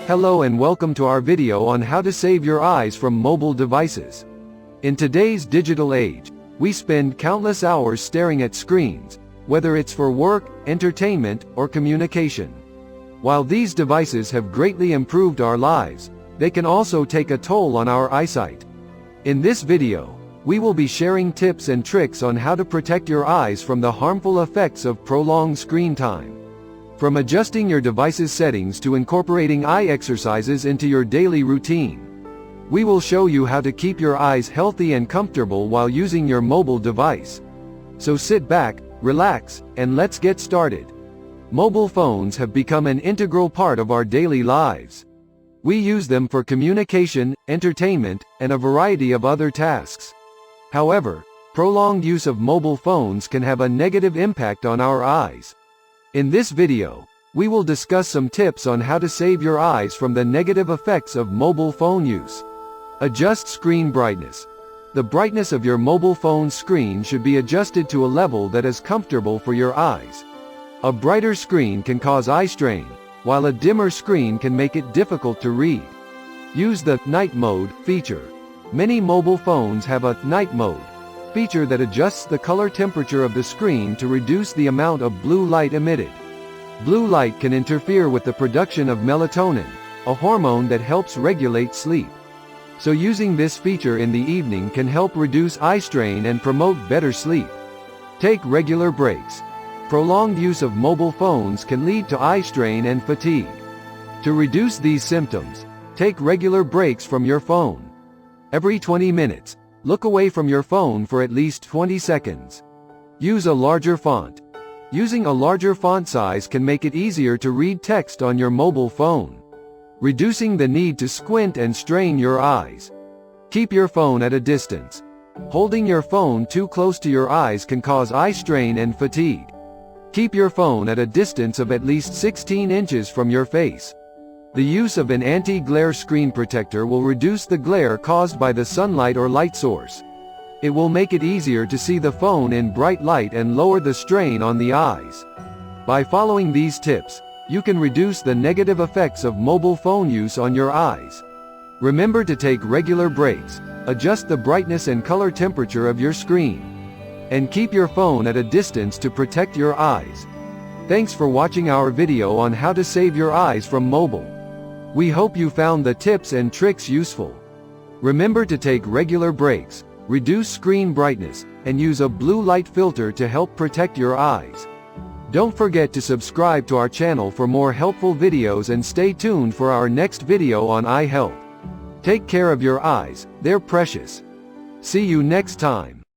Hello and welcome to our video on how to save your eyes from mobile devices. In today's digital age, we spend countless hours staring at screens, whether it's for work, entertainment, or communication. While these devices have greatly improved our lives, they can also take a toll on our eyesight. In this video, we will be sharing tips and tricks on how to protect your eyes from the harmful effects of prolonged screen time. From adjusting your device's settings to incorporating eye exercises into your daily routine, we will show you how to keep your eyes healthy and comfortable while using your mobile device. So sit back, relax, and let's get started. Mobile phones have become an integral part of our daily lives. We use them for communication, entertainment, and a variety of other tasks. However, prolonged use of mobile phones can have a negative impact on our eyes. In this video, we will discuss some tips on how to save your eyes from the negative effects of mobile phone use. Adjust screen brightness. The brightness of your mobile phone screen should be adjusted to a level that is comfortable for your eyes. A brighter screen can cause eye strain, while a dimmer screen can make it difficult to read. Use the night mode feature. Many mobile phones have a night mode feature that adjusts the color temperature of the screen to reduce the amount of blue light emitted. Blue light can interfere with the production of melatonin, a hormone that helps regulate sleep. So using this feature in the evening can help reduce eye strain and promote better sleep. Take regular breaks. Prolonged use of mobile phones can lead to eye strain and fatigue. To reduce these symptoms, take regular breaks from your phone. Every 20 minutes, look away from your phone for at least 20 seconds. Use a larger font. Using a larger font size can make it easier to read text on your mobile phone, reducing the need to squint and strain your eyes. Keep your phone at a distance. Holding your phone too close to your eyes can cause eye strain and fatigue. Keep your phone at a distance of at least 16 inches from your face. The use of an anti-glare screen protector will reduce the glare caused by the sunlight or light source. It will make it easier to see the phone in bright light and lower the strain on the eyes. By following these tips, you can reduce the negative effects of mobile phone use on your eyes. Remember to take regular breaks, adjust the brightness and color temperature of your screen, and keep your phone at a distance to protect your eyes. Thanks for watching our video on how to save your eyes from mobile. We hope you found the tips and tricks useful. Remember to take regular breaks, reduce screen brightness, and use a blue light filter to help protect your eyes. Don't forget to subscribe to our channel for more helpful videos and stay tuned for our next video on eye health. Take care of your eyes, they're precious. See you next time.